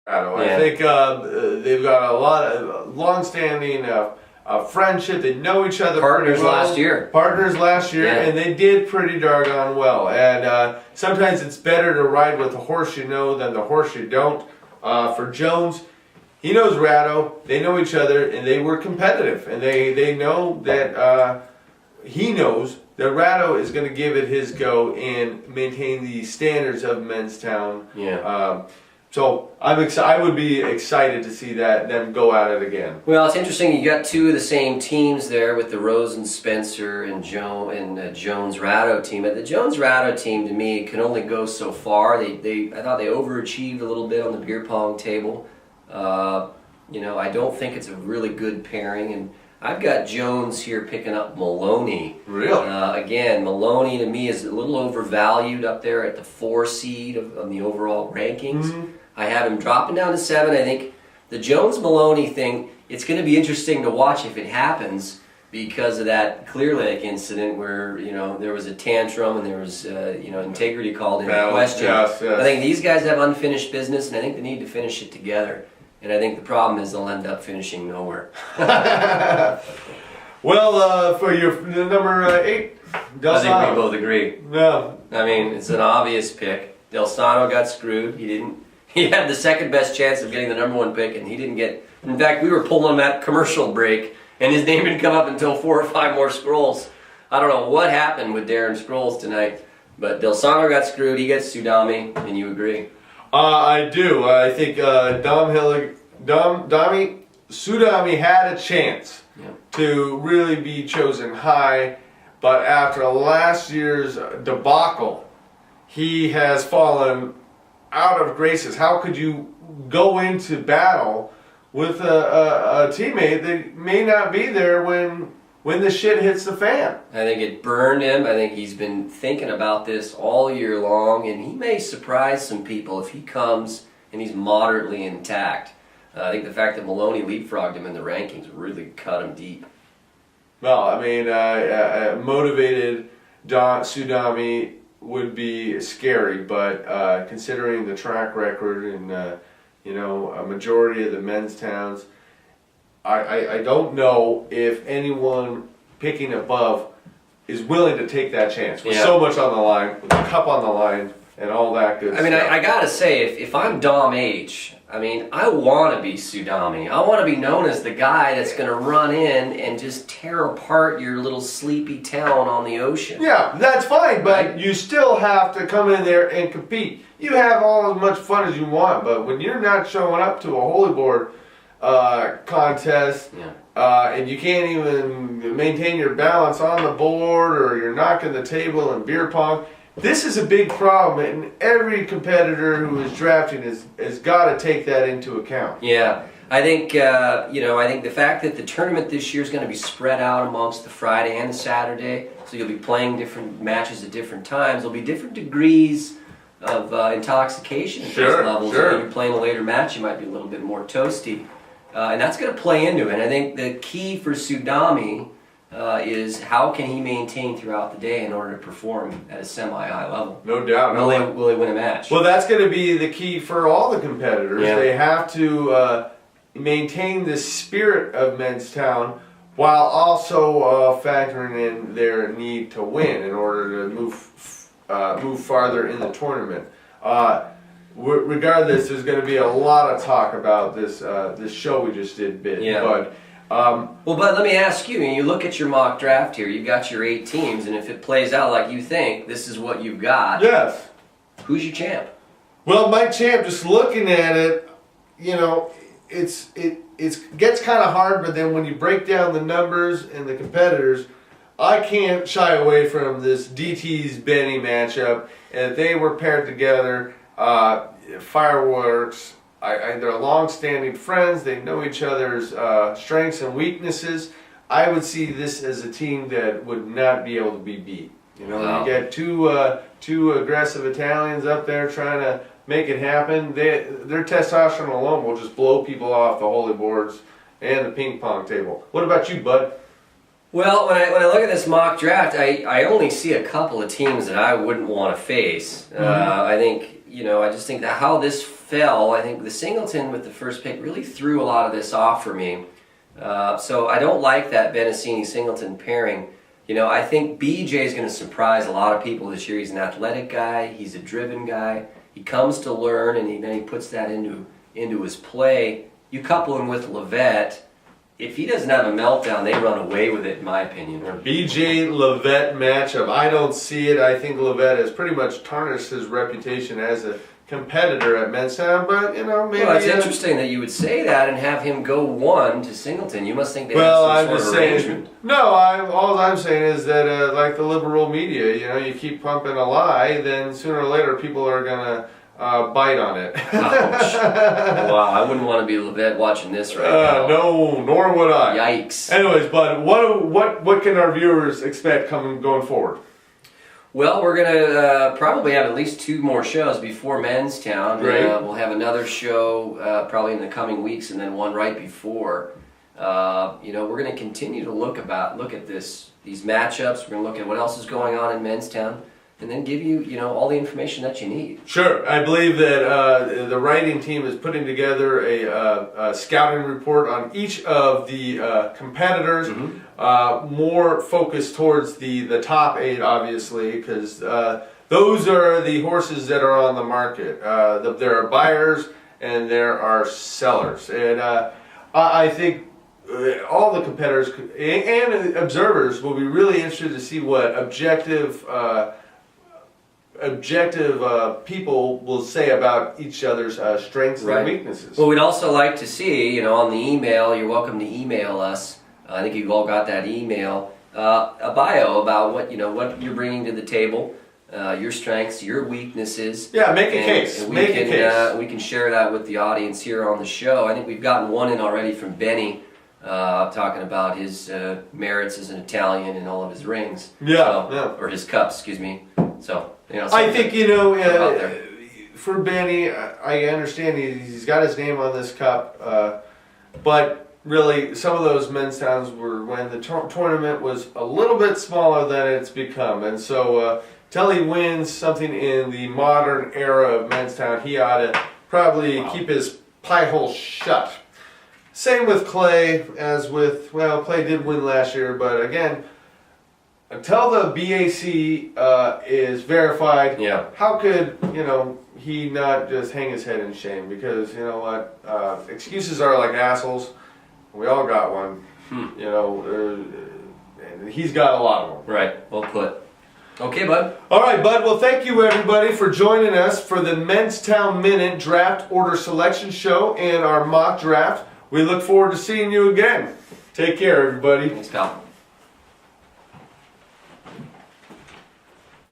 I think they've got a lot of long-standing friendship. They know each other Partners pretty well. Partners last year, and they did pretty doggone well. And sometimes it's better to ride with the horse you know than the horse you don't. For Jones, he knows Ratto. They know each other, and they were competitive. And they know that he knows that Ratto is going to give it his go and maintain the standards of Menstown. Yeah. So I would be excited to see them go at it again. Well, it's interesting. You got two of the same teams there with the Rosen Spencer and Jones Ratto team. But the Jones Ratto team, to me, can only go so far. I thought they overachieved a little bit on the beer pong table. I don't think it's a really good pairing. And I've got Jones here picking up Maloney. Really? Again, Maloney to me is a little overvalued up there at the 4 seed of the overall rankings. Mm-hmm. I have him dropping down to 7. I think the Jones-Maloney thing, it's going to be interesting to watch if it happens because of that Clear Lake incident where, there was a tantrum and there was, integrity called into question. Yes. I think these guys have unfinished business and I think they need to finish it together. And I think the problem is they'll end up finishing nowhere. Well, for your number 8, Del Sano. I think we both agree. No. I mean, it's an obvious pick. Del Sano got screwed. He had the second best chance of getting the number 1 pick, and he didn't get. In fact, we were pulling him at commercial break, and his name didn't come up until 4 or 5 more scrolls. I don't know what happened with Darren Scrolls tonight, but Del Sano got screwed. He gets Sudami, and you agree. I do. I think Sudami had a chance to really be chosen high, but after last year's debacle, he has fallen out of graces. How could you go into battle with a teammate that may not be there when the shit hits the fan? I think it burned him. I think he's been thinking about this all year long, and he may surprise some people if he comes and he's moderately intact. I think the fact that Maloney leapfrogged him in the rankings really cut him deep. Well, I mean, motivated Sudami would be scary, but considering the track record and a majority of the men's towns, I don't know if anyone picking above is willing to take that chance with so much on the line, with the cup on the line, and all that good stuff. I mean, I gotta say, if I'm Dom H, I want to be Sudami. I want to be known as the guy that's going to run in and just tear apart your little sleepy town on the ocean. Yeah, that's fine, but you still have to come in there and compete. You have all as much fun as you want, but when you're not showing up to a holy board contest, and you can't even maintain your balance on the board, or you're knocking the table in beer pong, this is a big problem, and every competitor who is drafting has got to take that into account. Yeah, I think I think the fact that the tournament this year is going to be spread out amongst the Friday and the Saturday, so you'll be playing different matches at different times. There'll be different degrees of intoxication at those levels. Sure. If you're playing a later match, you might be a little bit more toasty, and that's going to play into it. And I think the key for Sudami is how can he maintain throughout the day in order to perform at a semi-high level. No doubt. Will they win a match? Well, that's going to be the key for all the competitors. Yeah. They have to maintain the spirit of Menstown while also factoring in their need to win in order to move farther in the tournament. Regardless, there's going to be a lot of talk about this show we just did, Bud. But let me ask you, when you look at your mock draft here, you've got your 8 teams, and if it plays out like you think, this is what you've got. Yes. Who's your champ? Well, my champ, just looking at it, it gets kind of hard, but then when you break down the numbers and the competitors, I can't shy away from this DT's Benny matchup. And they were paired together, fireworks. They're long-standing friends. They know each other's strengths and weaknesses. I would see this as a team that would not be able to be beat. Wow. You get two aggressive Italians up there trying to make it happen. Their testosterone alone will just blow people off the holy boards and the ping pong table. What about you, Bud? Well, when I look at this mock draft, I only see a couple of teams that I wouldn't want to face. I think I just think that how this fell. I think the Singleton with the first pick really threw a lot of this off for me. So I don't like that Benassini-Singleton pairing. You know, I think BJ is going to surprise a lot of people this year. He's an athletic guy. He's a driven guy. He comes to learn, and then he puts that into his play. You couple him with Levet. If he doesn't have a meltdown, they run away with it, in my opinion. BJ Levet matchup. I don't see it. I think Levet has pretty much tarnished his reputation as a competitor at Menstown, but you know, maybe. Well, it's interesting that you would say that and have him go 1 to Singleton. You must think they well, have some I'm sort just of saying. arrangement. No, all I'm saying is that, like the liberal media, you know, you keep pumping a lie, then sooner or later people are gonna bite on it. Ouch. Wow, I wouldn't want to be Levet watching this right now. No, nor would I. Yikes. Anyways, bud, what can our viewers expect going forward? Well, we're going to probably have at least 2 more shows before Menstown. Great. We'll have another show probably in the coming weeks, and then one right before. You know, we're going to continue to look at these matchups. We're going to look at what else is going on in Menstown, and then give you, all the information that you need. Sure. I believe that the writing team is putting together a scouting report on each of the competitors, more focused towards the top 8, obviously, because those are the horses that are on the market. There are buyers and there are sellers. And I think all the competitors and observers will be really interested to see what objective people will say about each other's strengths and weaknesses. Well, we'd also like to see, on the email, you're welcome to email us. I think you've all got that email. A bio about what you're bringing to the table, your strengths, your weaknesses. Yeah, make a case. And make a case. We can share that with the audience here on the show. I think we've gotten one in already from Benny, talking about his merits as an Italian and all of his rings. Or his cups, excuse me. So, I think, for Benny, I understand he's got his name on this cup, but really some of those Menstowns were when the tournament was a little bit smaller than it's become. And so, till he wins something in the modern era of Menstown, he ought to probably keep his pie hole shut. Same with Clay, Clay did win last year, but again, until the BAC is verified, how could, he not just hang his head in shame? Because, you know what, excuses are like assholes. We all got one, and he's got a lot of them. Right, well put. Okay, bud. All right, bud. Well, thank you, everybody, for joining us for the Menstown Minute Draft Order Selection Show and our mock draft. We look forward to seeing you again. Take care, everybody. Thanks, pal.